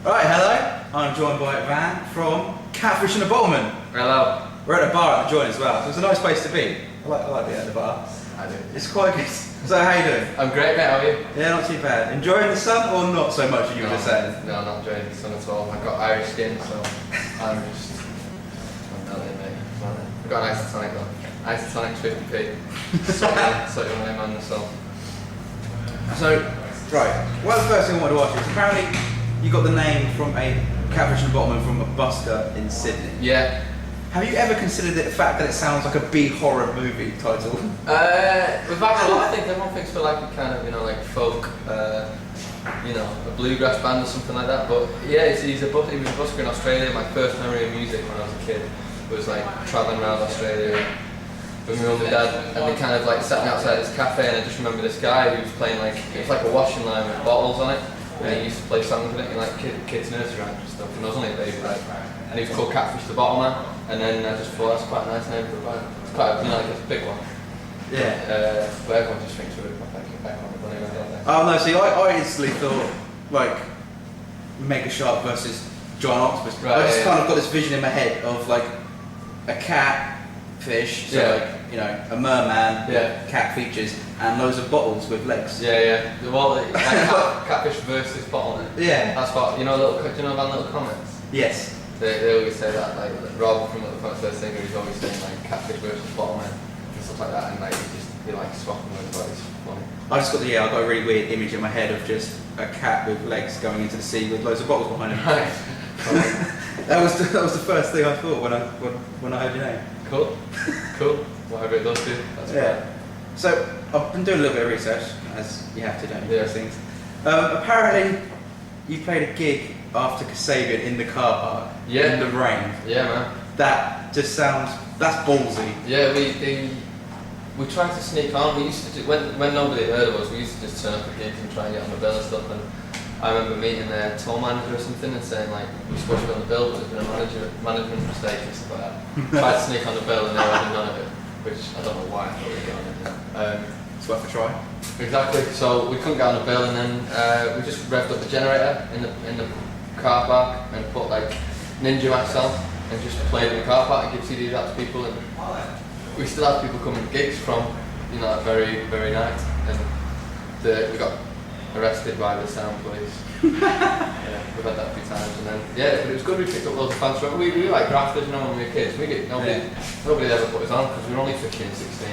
Right, hello. I'm joined by Van from Catfish and the Bottlemen. Hello. We're at a bar at the joint as well, so it's a nice place to be. I like being at the bar. I do. It's quite good. So how you doing? I'm great, mate. How are you? Yeah, not too bad. Enjoying the sun or not so much as you were just saying? No, not enjoying the sun at all. I've got Irish skin, so I'm just... I'm not in, mate. I've got an isotonic though. Isotonic 50p. So you're my man myself. So, right. Well, the first thing I wanted to ask you is apparently you got the name from a Catfish and the Bottlemen from a busker in Sydney. Yeah. Have you ever considered the fact that it sounds like a B horror movie title? We've had a lot of things. Everyone thinks we're like a kind of, like folk, a bluegrass band or something like that. But yeah, he was a busker in Australia. My first memory of music when I was a kid was like travelling around Australia with my mum and dad, and they kind of like sat me outside this cafe, and I just remember this guy who was playing it was like a washing line with bottles on it, and he used to play songs with it in like kids' nursery rhymes and stuff, and I was only a baby, right? And he was called Catfish the Bottlemen, and then I just thought that's quite a nice name for a band. It's quite it's a big one. Yeah. But everyone just thinks we're back on the bunny, don't they? Oh no, see, I instantly thought like Mega Shark versus Giant Octopus. Right, I just kind of got this vision in my head of like a catfish, so a merman, cat features, and loads of bottles with legs. Yeah. Well, like Catfish versus Bottlemen. Yeah. That's what, do you know about Little Comments? Yes. They always say that, like Rob from Little Comments, their singer, he's always saying like Catfish versus Bottlemen and stuff like that, and like he like swapping words about it. It's funny. I got a really weird image in my head of just a cat with legs going into the sea with loads of bottles behind him. Right. that was the first thing I thought when I heard your name. Cool. Whatever it does do, that's fine. So I've been doing a little bit of research, as you have to do these things. Apparently, you played a gig after Kasabian in the car park in the rain. Yeah, man. That just that's ballsy. Yeah, we tried to sneak on. We used to do, when nobody heard of us, we used to just turn up at gigs and try and get on the bill and stuff. And I remember meeting their tour manager or something and saying like, we're supposed to be on the bill, but there's been a management mistake and stuff like that. Tried to sneak on the bill and they had none of it, which I don't know why I thought we'd get on it. It's worth a try. Exactly. So we couldn't get on the bill, and then we just revved up the generator in the car park and put like Ninja Max on and just played in the car park and give CDs out to people. And we still had people coming to gigs from that very night, and we got arrested by the sound police. We've had that a few times, and then but it was good. We picked up loads of fans. We were like grafters, when we were kids. Nobody ever put us on because we were only 15 and 16.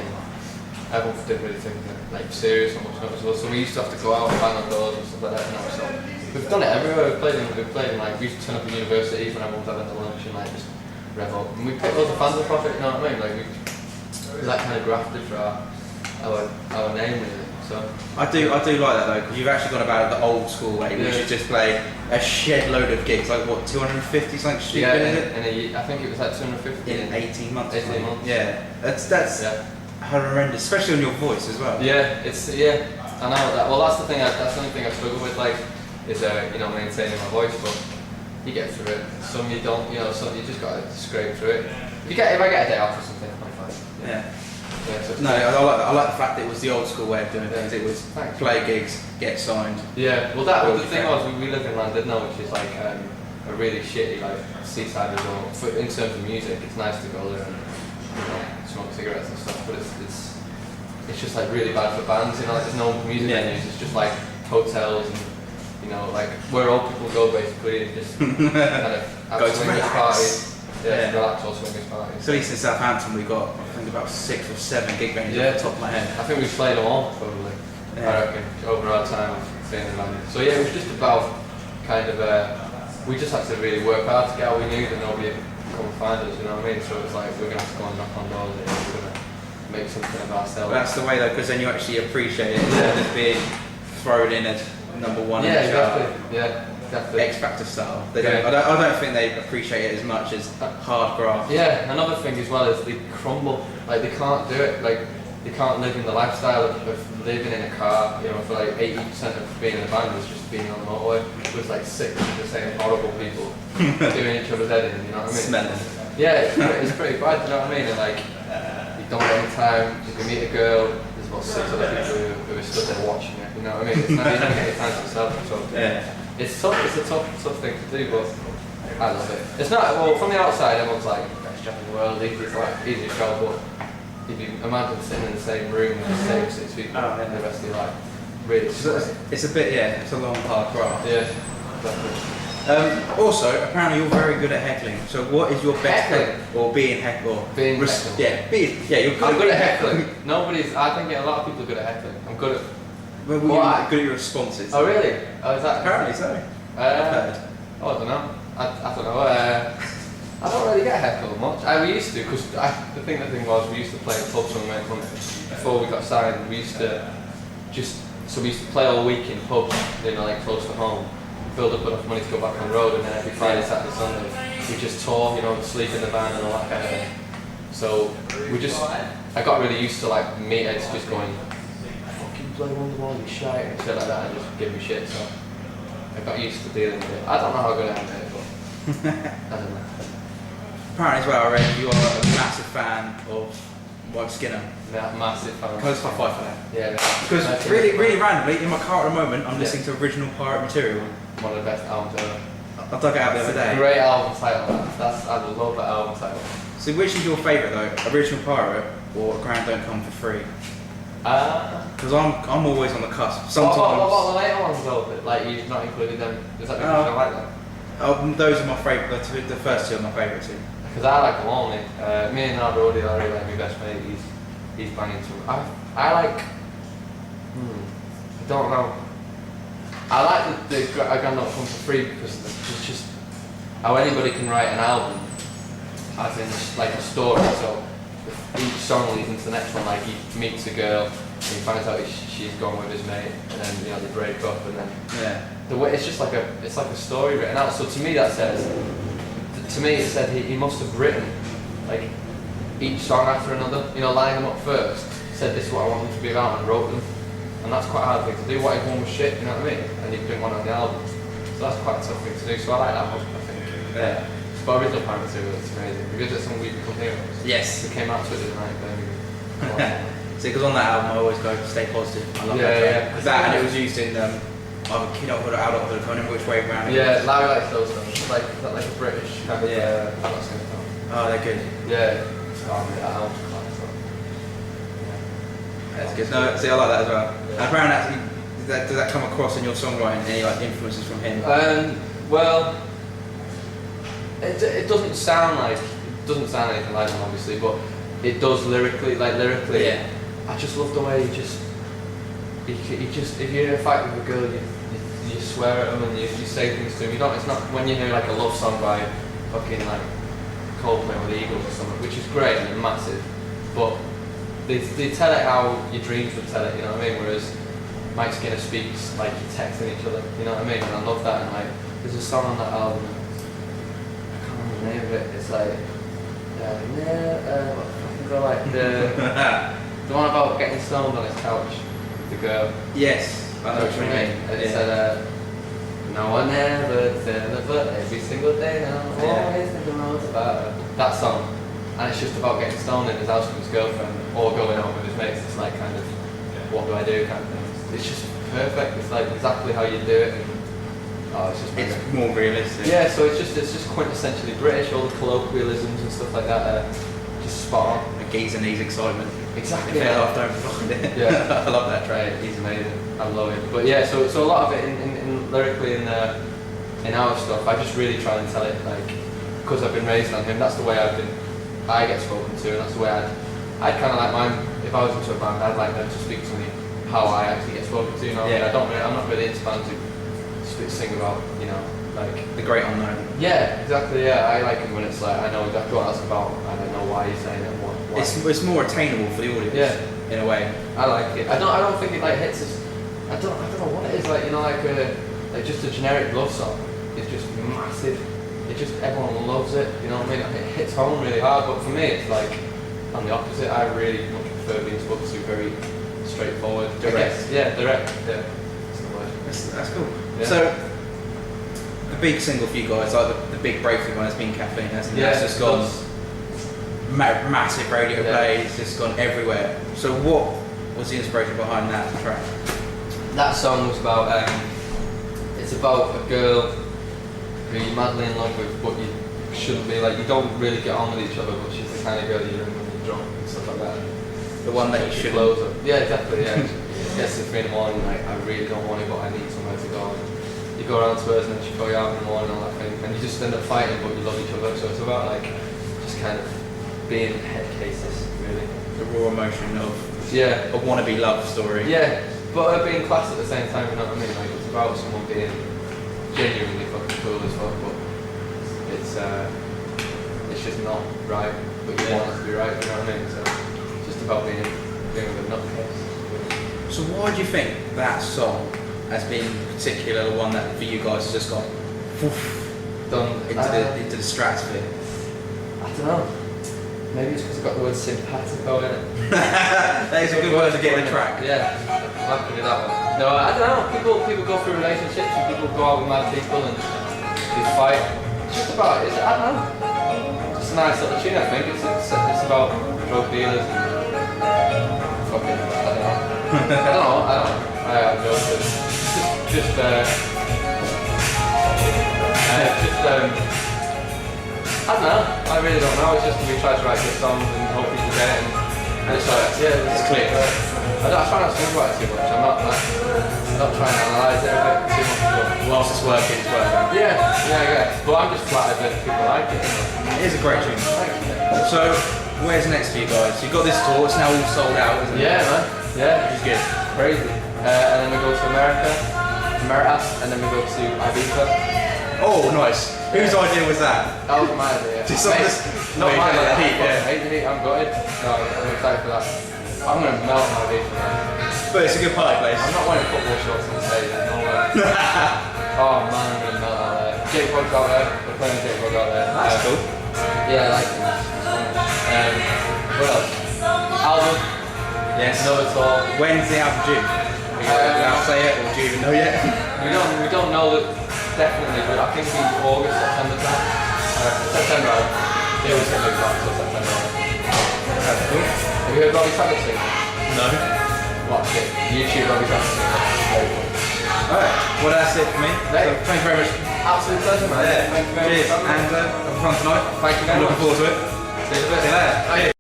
Everyone didn't really think like serious or much as well. So we used to have to go out and bang on doors and stuff like that. So we've done it everywhere. We've played in like we used to turn up in universities when everyone's having their lunch and like just rev up. And we picked loads of fans up off it. You know what I mean? Like it was that kind of grafted for our name really. So I do like that though, because you've actually gone about it the old school way, which is just play a shed load of gigs, like what, 250 something stupid, is it? In a year, I think it was like 250 in 18 months. 18 months. Yeah, that's horrendous, especially on your voice as well. Yeah, I know that. Well, that's the thing. That's the only thing I struggle with, like, is maintaining my voice. But you get through it. Some you don't. Some you just got to scrape through it. If I get a day off or something, I'm fine. Yeah. So no, I like the fact that it was the old school way of doing things. It was play gigs, get signed. Yeah. Well, the thing was, we live in Llandudno, which is like a really shitty like seaside resort. In terms of music, it's nice to go there and smoke cigarettes and stuff, but it's just like really bad for bands. Like there's no music venues. It's just like hotels and like where old people go basically and just kind of have swingers parties. Yeah, relax or swingers parties. So at least in Southampton we got I think about 6 or 7 gig venues off the top of my head. I think we've played them all probably. I reckon over our time of being in London. So yeah, it was just about kind of we just had to really work hard to get what we knew that nobody would come and find us. You know what I mean? So it's like we're gonna have to go and knock on doors and we're gonna make something of ourselves. That's the way though, because then you actually appreciate it instead of just being thrown in as number one. Yeah, exactly. Yeah. Definitely. X Factor style. I don't think they appreciate it as much as hard graft. Yeah, another thing as well is they crumble. Like they can't do it. Like they can't live in the lifestyle of living in a car. For like 80% of being in a band was just being on the motorway. It was like 6 of the same horrible people doing each other's head in. You know what I mean? Smelling. Yeah, it's pretty bad. You know what I mean? And like you don't get any time. If you meet a girl, there's about 6 other people who are stood there watching you. You know what I mean? You don't get any time to yourself. So It's tough. It's a tough thing to do, but I love it. It's not well from the outside. Everyone's like best job in the world. It's like easiest job, but if you imagine sitting in the same room with the same 6 people in the rest of your life, really. It's a bit it's a long hard graft. Yeah. Exactly. Also, apparently you're very good at heckling. So what is your best Heckling? or being heckled? Being heckled. You're good. I'm good at heckling. I think a lot of people are good at heckling. I'm good at. Well, you're good at your responses. Oh really? Oh, is that? Apparently so. I don't know. I don't know. I don't really get heckled much. We used to, because the thing was we used to play in pubs when we went home. Before we got signed, we used to play all week in pubs, like close to home. Build up enough money to go back on the road, and then every Friday, Saturday, Sunday, we just tour, sleep in the van and all that kind of thing. So I got really used to like meatheads just going, fucking play Wonderwall, you shite, and shit like that, and just give me shit. So I got used to dealing with it. I don't know how good I am at it, but I don't know. Apparently as well, I read you are a massive fan of White Skinner. Yeah, massive fan. Close top 5 for that. Yeah, because really randomly, in my car at the moment, I'm listening to Original Pirate Material. One of the best albums ever. I dug it out the other day. Great album title. I love that album title. So which is your favourite though? Original Pirate or Grand Don't Come for Free? Because I'm always on the cusp. Sometimes. What the later ones though? Like you've not included them. Is that because you don't like them? Those are my favourite. The first two are my favourite too. Because I like them all, mate. Me and Albrody, I really like my best mate. He's banging too. I like. I don't know. I like the I Grand Don't Come for Free because it's just how anybody can write an album, as in like a story. So each song leads into the next one. Like he meets a girl, and he finds out she's gone with his mate, and then they break up, and then the way it's just like a story written out. So to me that says. To me, it said he must have written like each song after another, lined them up first, said this is what I want them to be about and wrote them. And that's quite a hard thing to do. What if one was shit, you know what I mean? And you didn't want it on the album. So that's quite a tough thing to do. So I like that one, I think. Yeah. But Original Pirate Material, it's amazing. Have you heard some We Become Heroes? Yes. It came out Twitter tonight, Birmingham. See, because on that album I always go stay positive. I love that. Yeah. That and it was used in either kidulthood or adulthood, I don't know which way around it was. Larry likes those songs. Is that like a British kind of Oh, they're good. Yeah. That album's class. That's good. No, see, I like that as well. Yeah. And Brown, actually, does that come across in your songwriting? Any like influences from him? Well, it doesn't sound anything like him, obviously, but it does lyrically. Yeah. I just love the way he just if you're in a fight with a girl, you swear at them and you say things to them. It's not when you hear like a love song by fucking like Coldplay or the Eagles or something, which is great and massive, but they tell it how your dreams would tell it, you know what I mean? Whereas Mike Skinner speaks like you're texting each other, you know what I mean? And I love that. And like, there's a song on that album, I can't remember the name of it. It's like, the one about getting stoned on his couch with the girl. Yes, I know what you mean. And it said, no one ever said but every single day now, always thinking most about her. That song. And it's just about getting stoned in his house with his girlfriend or going out with his mates. It's like kind of, what do I do kind of thing. It's just perfect. It's like exactly how you do it. And, it's more realistic. Yeah, so it's just quintessentially British. All the colloquialisms and stuff like that are just spot on. The geese and knees excitement. Exactly. Yeah, don't find it. Yeah, I love that track. He's amazing. I love it. But yeah, so a lot of it in lyrically in our stuff, I just really try and tell it like because I've been raised on him. That's the way I get spoken to, and that's the way I'd kind of like mine. If I was into a band, I'd like them to speak to me how I actually get spoken to. You know, yeah. I'm not really into bands who sing about, like the great unknown. Yeah, exactly. Yeah, I like it when it's like I know exactly what that's about. I don't know why you're saying it. Why. It's more attainable for the audience. Yeah, in a way. I like it. I don't think it like hits us. I don't know what it is like. Like just a generic love song. It's just massive. It just everyone loves it. You know what I mean? It hits home really hard. But for me, it's like on the opposite. I really much prefer being spoken to very straightforward. Direct. Yeah, direct. Yeah, that's the word. That's cool. Yeah. So the big single for you guys, like the big breakthrough one, has been Caffeine, hasn't it? It's just gone massive radio play. It's just gone everywhere. So what was the inspiration behind that track? That song was about. It's it's about a girl who you're madly in love with, but you shouldn't be. Like, you don't really get on with each other, but she's the kind of girl you're in when you're drunk and stuff like that. The one that you should blows up. Yeah, exactly. Yeah. Gets to 3 in the morning, like, I really don't want it, but I need somewhere to go. And you go around to hers and then she go out in the morning and all that thing, and you just end up fighting, but you love each other. So it's about like just kind of being head cases, really. The raw emotion of a wannabe love story. Yeah, but her being class at the same time. You know what I mean? Like, it's about someone being genuinely fucking cool as fuck, but it's just not right. But you want it to be right. You know what I mean? So it's just about being with a nutcase. So why do you think that song has been particular, the one that for you guys has just gone done into the stratosphere? I don't know. Maybe it's because I've got the word simpatico in it. That is a good word to get in the track. Yeah, I'm happy with that one. No, I don't know. People go through relationships and people go out with mad people and they fight. It's just about I don't know. It's a nice little tune, I think. It's about drug dealers and fucking, I don't know. I don't know. I have no clue. I don't know. I really don't know. It's just we try to write good songs and hope people get it. And it's like, it's clear. I try not to think about it too much. I'm not trying to analyse it a bit too much. But Whilst it's working, it's working. Yeah, I guess. But I'm just flattered that people like it. It is a great tune. So, where's next for you guys? You've got this tour. It's now all sold out, isn't it? Yeah, man. Yeah, Which is good. Crazy. And then we go to America, and then we go to Ibiza. Oh, nice. Whose idea was that? That was my idea. Just Not my idea. Yeah. Hate the heat, I'm gutted. No, I'm excited for that. I'm going to melt my Ibiza, man. But it's a good party place. I'm not wearing football shorts on the stage, no way. Oh man, I'm going to melt out there. Jake Bug's out there, we're playing Jake Bug out there. That's cool. Yeah, I like him. What else? Album. Yes. Another tour. When's the album due? Are you allowed to say it, or do you even know yet? We don't know that definitely, but I think in August, September time. September. Yeah, we said like so September. That's cool. Have you heard Robbie Travis sing? No. Watch it. YouTube Robbie Travis sing. Very cool. Alright, well that's it for me. Right. So, thank you very much. Absolute pleasure, man. Yeah. Thank you very Cheers. much. And have fun tonight. Thank you very I'm much. looking forward to it. See you in a bit. See you later. Bye.